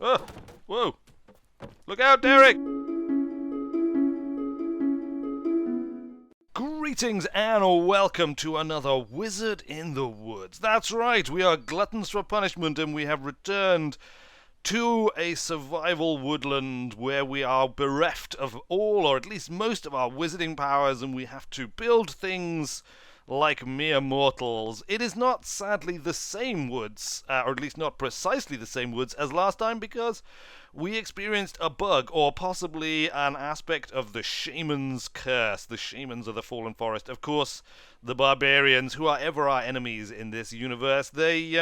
Oh, whoa. Look out, Derek! Greetings and welcome to another Wizard in the Woods. That's right, we are gluttons for punishment and we have returned to a survival woodland where we are bereft of all, or at least most of our wizarding powers, and we have to build things like mere mortals. It is not, sadly, the same woods, or at least not precisely the same woods as last time, because we experienced a bug, or possibly an aspect of the shaman's curse. The shamans of the Fallen Forest. Of course, the barbarians, who are ever our enemies in this universe, they,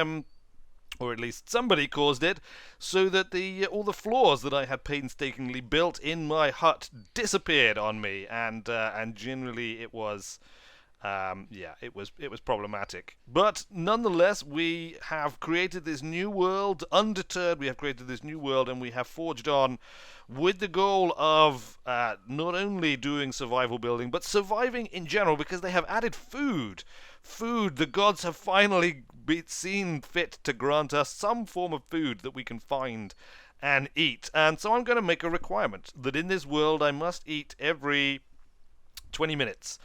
or at least somebody caused it, so that all the floors that I had painstakingly built in my hut disappeared on me, and generally it was... it was problematic. But nonetheless, we have created this new world. Undeterred, we have created this new world, and we have forged on with the goal of not only doing survival building, but surviving in general, because they have added food. Food, the gods have finally seen fit to grant us some form of food that we can find and eat. And so I'm going to make a requirement that in this world I must eat every 20 minutes.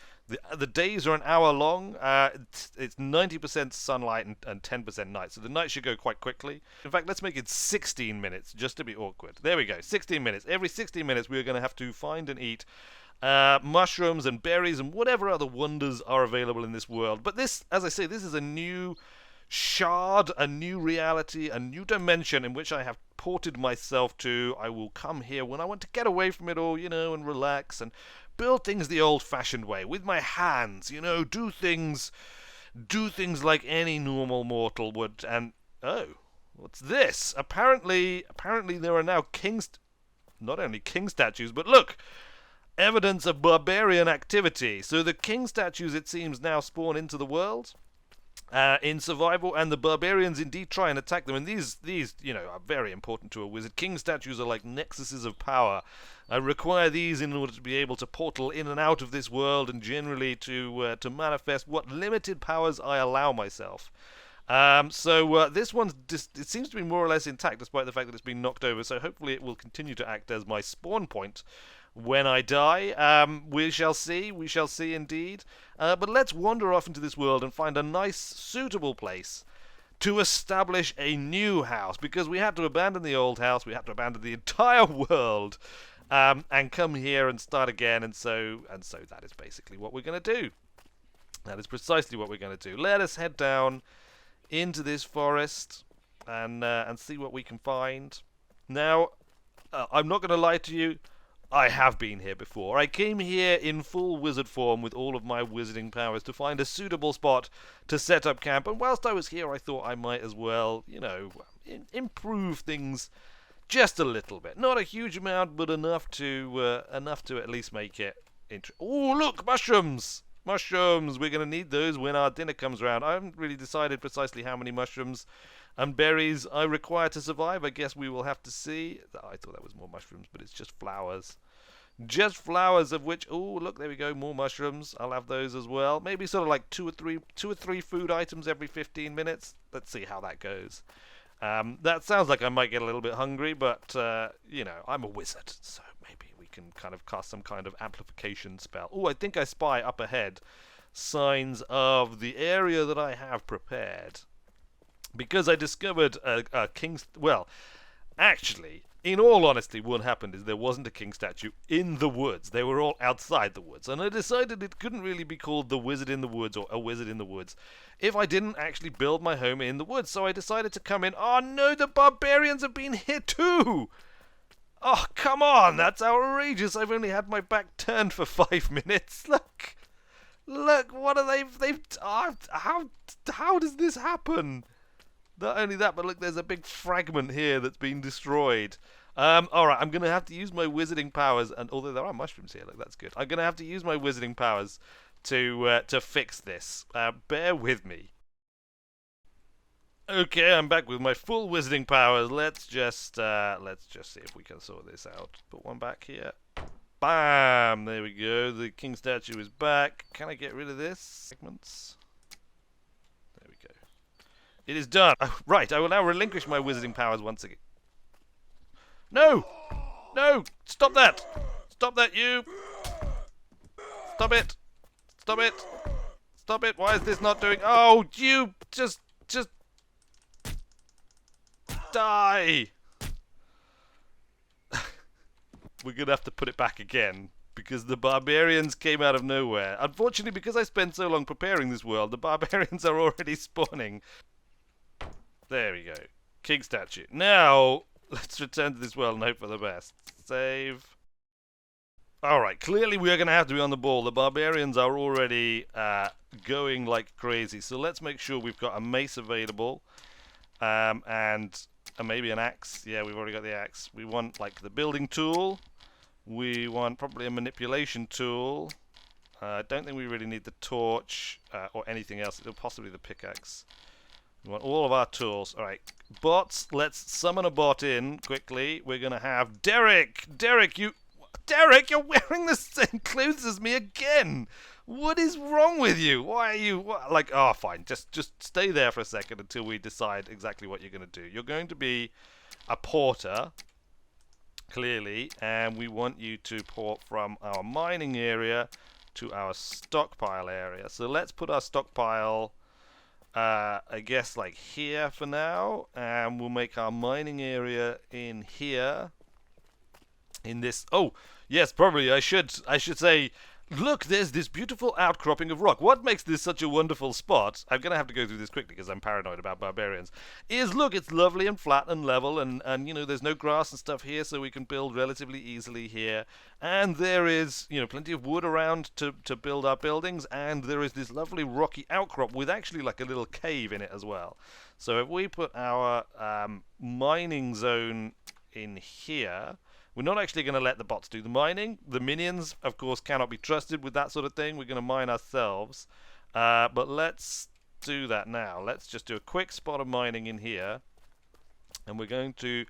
The days are an hour long. It's 90% sunlight and 10% night, so the night should go quite quickly. In fact, let's make it 16 minutes, just to be awkward. There we go, 16 minutes. Every 16 minutes, we are going to have to find and eat mushrooms and berries and whatever other wonders are available in this world. But this, as I say, this is a new shard, a new reality, a new dimension in which I have ported myself to. I will come here when I want to get away from it all, and relax and build things the old-fashioned way, with my hands, do things like any normal mortal would. And, oh, what's this? Apparently there are now not only king statues, but look, evidence of barbarian activity. So the king statues, it seems, now spawn into the world in survival, and the barbarians indeed try and attack them. And these are very important to a wizard. King statues are like nexuses of power. I require these in order to be able to portal in and out of this world, and generally to manifest what limited powers I allow myself. This one, it seems to be more or less intact, despite the fact that it's been knocked over. So hopefully it will continue to act as my spawn point when I die. We shall see indeed. But let's wander off into this world and find a nice, suitable place to establish a new house, because we had to abandon the old house, we had to abandon the entire world, and come here and start again, and so that is basically what we're going to do. That is precisely what we're going to do. Let us head down into this forest and see what we can find. Now, I'm not going to lie to you, I have been here before. I came here in full wizard form with all of my wizarding powers to find a suitable spot to set up camp, and whilst I was here I thought I might as well, improve things just a little bit. Not a huge amount, but enough to at least make it interesting. Oh, look, mushrooms! Mushrooms! We're going to need those when our dinner comes around. I haven't really decided precisely how many mushrooms and berries I require to survive. I guess we will have to see. I thought that was more mushrooms, but it's just flowers. Just flowers, of which... Oh, look, there we go, more mushrooms. I'll have those as well. Maybe sort of like two or three food items every 15 minutes. Let's see how that goes. That sounds like I might get a little bit hungry, but, I'm a wizard, so maybe we can kind of cast some kind of amplification spell. Oh, I think I spy up ahead signs of the area that I have prepared. Because I discovered a king... Well, actually, in all honesty, what happened is there wasn't a king statue in the woods. They were all outside the woods. And I decided it couldn't really be called the Wizard in the Woods or a Wizard in the Woods if I didn't actually build my home in the woods. So I decided to come in. Oh no, the barbarians have been here too! Oh, come on, that's outrageous. I've only had my back turned for 5 minutes. Look, what are they've... how does this happen? Not only that, but look, there's a big fragment here that's been destroyed. Alright, I'm going to have to use my wizarding powers, and although there are mushrooms here, look, that's good. I'm going to have to use my wizarding powers to fix this. Bear with me. Okay, I'm back with my full wizarding powers. Let's just see if we can sort this out. Put one back here. Bam! There we go. The king statue is back. Can I get rid of this? Segments. There we go. It is done. Oh, right, I will now relinquish my wizarding powers once again. No! No! Stop that! Stop that, you! Stop it! Stop it! Stop it! Why is this not doing... Oh, you! Just die! We're gonna have to put it back again, because the barbarians came out of nowhere. Unfortunately, because I spent so long preparing this world, the barbarians are already spawning. There we go. King statue. Now, let's return to this world and hope for the best. Save. Alright, clearly we are going to have to be on the ball. The barbarians are already going like crazy. So let's make sure we've got a mace available. And maybe an axe. Yeah, we've already got the axe. We want like the building tool. We want probably a manipulation tool. I don't think we really need the torch or anything else. Possibly the pickaxe. We want all of our tools. Alright, bots, let's summon a bot in quickly. We're going to have Derek! Derek, you're wearing the same clothes as me again! What is wrong with you? Why are you... Like, oh, fine. Just stay there for a second until we decide exactly what you're going to do. You're going to be a porter, clearly, and we want you to port from our mining area to our stockpile area. So let's put our stockpile... I guess like here for now, and we'll make our mining area in here. In this, oh yes, probably I should say, look, there's this beautiful outcropping of rock. What makes this such a wonderful spot? I'm gonna have to go through this quickly because I'm paranoid about barbarians. Is look, it's lovely and flat and level, and you know there's no grass and stuff here, so we can build relatively easily here. And there is plenty of wood around to build our buildings, and there is this lovely rocky outcrop with actually like a little cave in it as well. So if we put our mining zone in here. We're not actually going to let the bots do the mining. The minions, of course, cannot be trusted with that sort of thing. We're going to mine ourselves. But let's do that now. Let's just do a quick spot of mining in here. And we're going to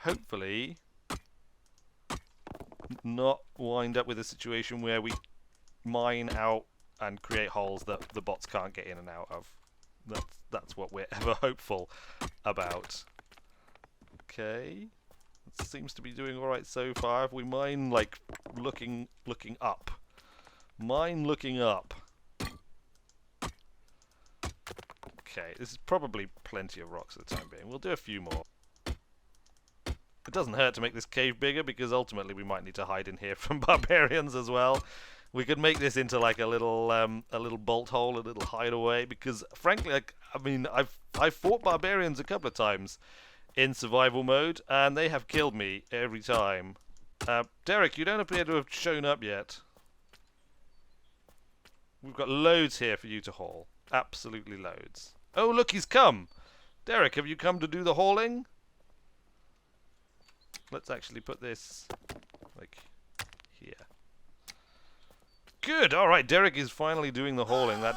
hopefully not wind up with a situation where we mine out and create holes that the bots can't get in and out of. That's what we're ever hopeful about. Okay. Seems to be doing alright so far. If we mine like looking up. Mine looking up. Okay, this is probably plenty of rocks at the time being. We'll do a few more. It doesn't hurt to make this cave bigger because ultimately we might need to hide in here from barbarians as well. We could make this into like a little bolt hole, a little hideaway, because frankly, I've fought barbarians a couple of times in survival mode, and they have killed me every time. Derek, you don't appear to have shown up yet. We've got loads here for you to haul. Absolutely loads. Oh, look, he's come! Derek, have you come to do the hauling? Let's actually put this, like, here. Good! Alright, Derek is finally doing the hauling. That...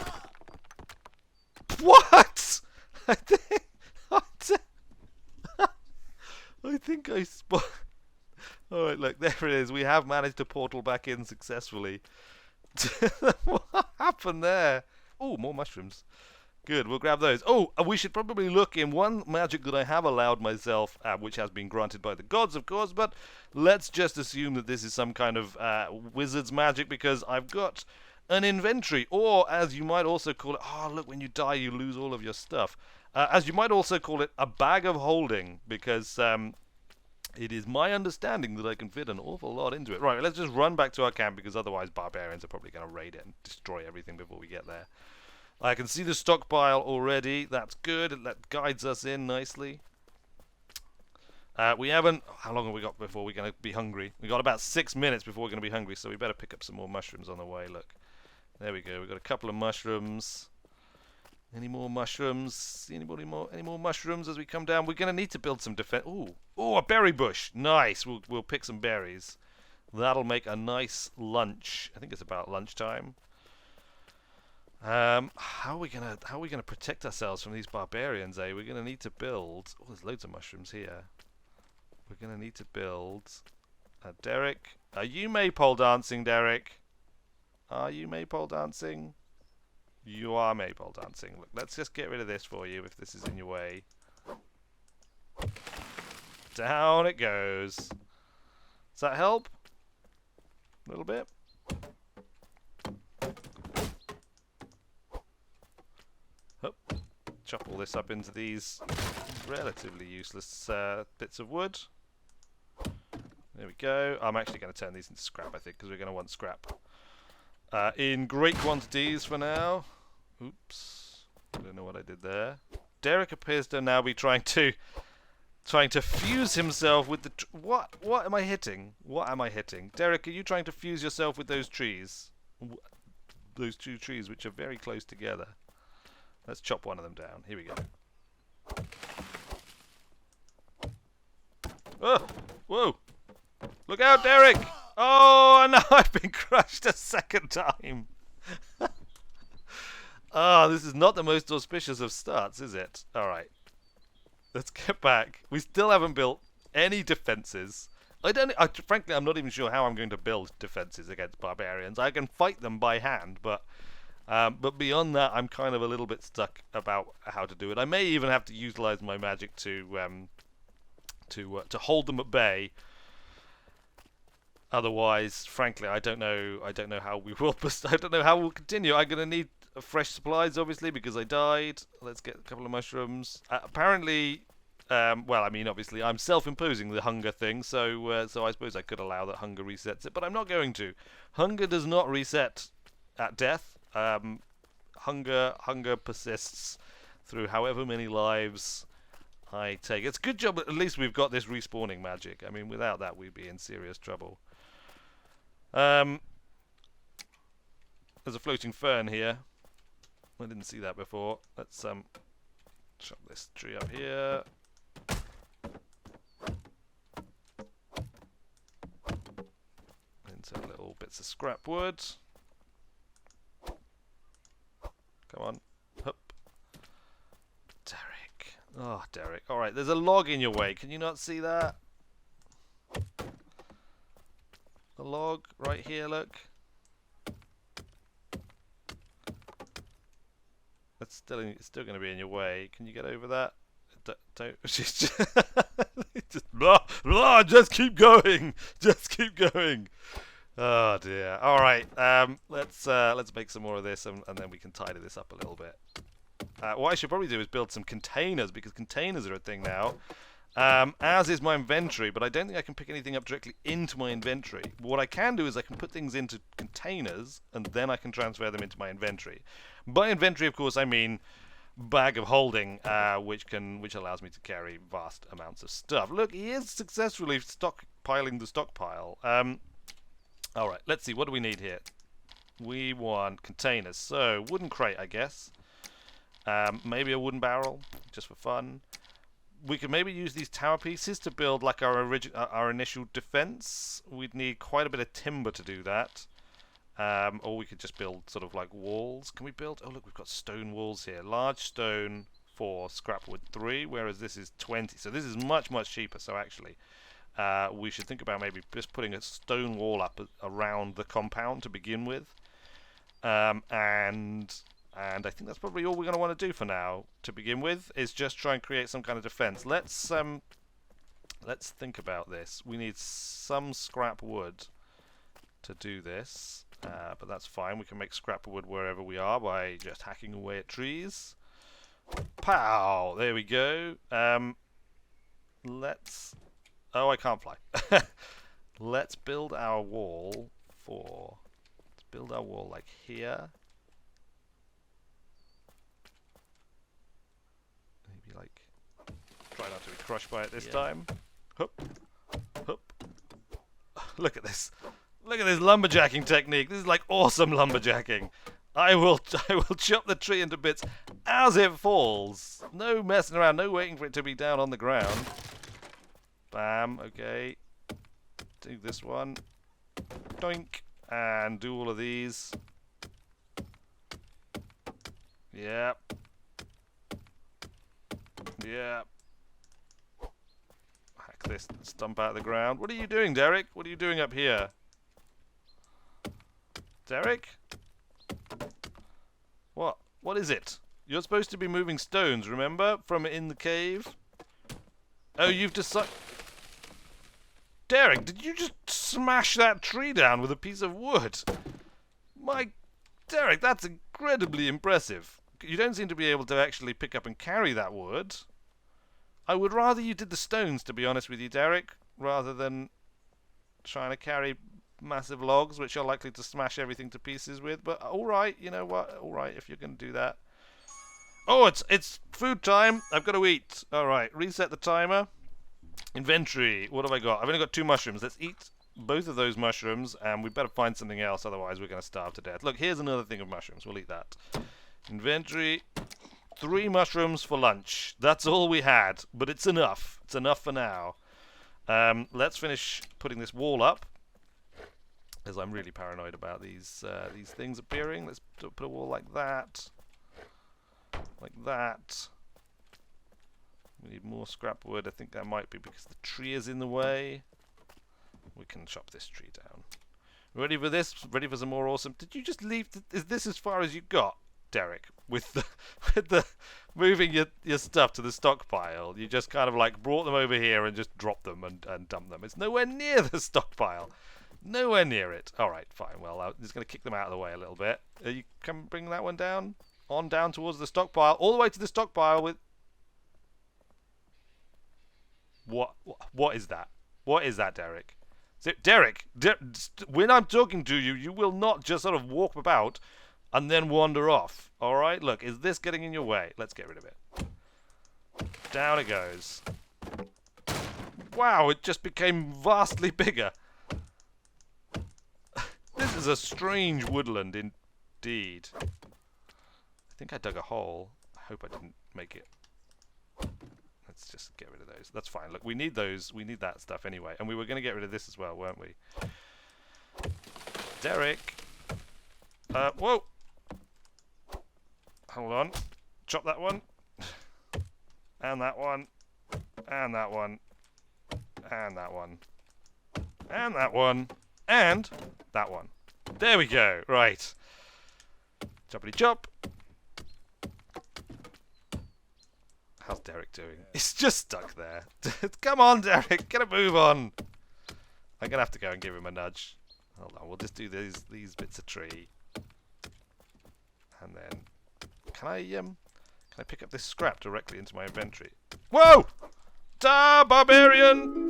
What?! I think I spot. Alright, look, there it is. We have managed to portal back in successfully. What happened there? Oh, more mushrooms. Good, we'll grab those. Oh, we should probably look in one magic that I have allowed myself, which has been granted by the gods, of course, but let's just assume that this is some kind of wizard's magic, because I've got an inventory, or as you might also call it, oh, look, when you die, you lose all of your stuff. As you might also call it, a bag of holding, because it is my understanding that I can fit an awful lot into it. Right, let's just run back to our camp, because otherwise barbarians are probably going to raid it and destroy everything before we get there. I can see the stockpile already. That's good. That guides us in nicely. We haven't... How long have we got before we're going to be hungry? We've got about 6 minutes before we're going to be hungry, so we better pick up some more mushrooms on the way. Look. There we go. We've got a couple of mushrooms. Any more mushrooms? Anybody more? Any more mushrooms as we come down? We're going to need to build some defense. Ooh, a berry bush. Nice. We'll pick some berries. That'll make a nice lunch. I think it's about lunchtime. How are we gonna protect ourselves from these barbarians? We're gonna need to build. Oh, there's loads of mushrooms here. We're gonna need to build. Derek, are you maypole dancing, Derek? Are you maypole dancing? You are maypole dancing. Look, let's just get rid of this for you if this is in your way. Down it goes. Does that help? A little bit? Hup. Chop all this up into these relatively useless bits of wood. There we go. I'm actually going to turn these into scrap, I think, because we're going to want scrap. In great quantities for now. Oops. I don't know what I did there. Derek appears to now be trying to fuse himself with the... What am I hitting? What am I hitting? Derek, are you trying to fuse yourself with those trees? Those two trees, which are very close together. Let's chop one of them down. Here we go. Oh! Whoa! Look out, Derek! Oh, no, I've been crushed a second time. This is not the most auspicious of starts, is it? Alright. Let's get back. We still haven't built any defenses. Frankly, I'm not even sure how I'm going to build defenses against barbarians. I can fight them by hand, but beyond that, I'm kind of a little bit stuck about how to do it. I may even have to utilize my magic to hold them at bay. Otherwise, frankly, I don't know how we will. I don't know how we'll continue. I'm gonna need fresh supplies, obviously, because I died. Let's get a couple of mushrooms. Apparently, well, I mean, obviously, I'm self-imposing the hunger thing, so I suppose I could allow that hunger resets it, but I'm not going to. Hunger does not reset at death. Hunger persists through however many lives I take. It's a good job at least we've got this respawning magic. I mean, without that, we'd be in serious trouble. There's a floating fern here. I didn't see that before. Let's chop this tree up here. Into little bits of scrap wood. Come on. Hup. Derek. Oh, Derek. Alright, there's a log in your way. Can you not see that? A log right here, look. It's still going to be in your way. Can you get over that? Don't. She's just keep going. Just keep going. Oh dear. All right. Let's make some more of this, and then we can tidy this up a little bit. What I should probably do is build some containers, because containers are a thing now. As is my inventory, but I don't think I can pick anything up directly into my inventory. What I can do is I can put things into containers, and then I can transfer them into my inventory. By inventory, of course, I mean bag of holding, which allows me to carry vast amounts of stuff. Look, he is successfully stockpiling the stockpile. All right, let's see. What do we need here? We want containers. So wooden crate, I guess. Maybe a wooden barrel, just for fun. We could maybe use these tower pieces to build like our initial defense. We'd need quite a bit of timber to do that. Or we could just build sort of like walls. Can we build? Oh, look, we've got stone walls here. Large stone for scrapwood 3, whereas this is 20. So this is much, much cheaper. So actually, we should think about maybe just putting a stone wall up around the compound to begin with. And I think that's probably all we're going to want to do for now, to begin with, is just try and create some kind of defense. Let's think about this. We need some scrap wood to do this, but that's fine. We can make scrap wood wherever we are by just hacking away at trees. Pow! There we go. Let's... Oh, I can't fly. Let's build our wall for... Let's build our wall like here. Like, try not to be crushed by it this time. Hup, hup. Look at this! Look at this lumberjacking technique. This is like awesome lumberjacking. I will chop the tree into bits as it falls. No messing around. No waiting for it to be down on the ground. Bam. Okay. Do this one. Doink. And do all of these. Yep. Yeah. Hack this stump out of the ground. What are you doing, Derek? What are you doing up here? Derek? What? What is it? You're supposed to be moving stones, remember? From in the cave? Oh, you've decided... Derek, did you just smash that tree down with a piece of wood? Derek, that's incredibly impressive. You don't seem to be able to actually pick up and carry that wood. I would rather you did the stones, to be honest with you, Derek, rather than trying to carry massive logs, which are likely to smash everything to pieces with. But alright, you know what? Alright, if you're going to do that. Oh, it's food time. I've got to eat. Alright, reset the timer. Inventory. What have I got? I've only got 2 mushrooms. Let's eat both of those mushrooms, and we better find something else, otherwise we're going to starve to death. Look, here's another thing of mushrooms. We'll eat that. Inventory. 3 mushrooms for lunch. That's all we had, but it's enough. It's enough for now. Let's finish putting this wall up, as I'm really paranoid about these things appearing. Let's put a wall like that. Like that. We need more scrap wood. I think that might be because the tree is in the way. We can chop this tree down. Ready for this? Ready for some more awesome... Did you just leave... Is this as far as you got, Derek? With the moving your stuff to the stockpile? You just kind of like brought them over here and just dropped them and dumped them. It's nowhere near the stockpile. Nowhere near it. Alright, fine. Well, I'm just going to kick them out of the way a little bit. You can bring that one down? On down towards the stockpile. All the way to the stockpile with... What is that? What is that, Derek? Derek, when I'm talking to you, you will not just sort of walk about and then wander off. Alright? Look, is this getting in your way? Let's get rid of it. Down it goes. Wow, it just became vastly bigger. This is a strange woodland indeed. I think I dug a hole. I hope I didn't make it. Let's just get rid of those. That's fine. Look, we need those. We need that stuff anyway. And we were going to get rid of this as well, weren't we? Derek. Whoa. Hold on. Chop that one. And that one. And that one. And that one. And that one. And that one. There we go. Right. Choppity chop. How's Derek doing? He's just stuck there. Come on, Derek. Get a move on. I'm going to have to go and give him a nudge. Hold on. We'll just do these bits of tree. And then... Can I pick up this scrap directly into my inventory? Whoa! Ta, barbarian!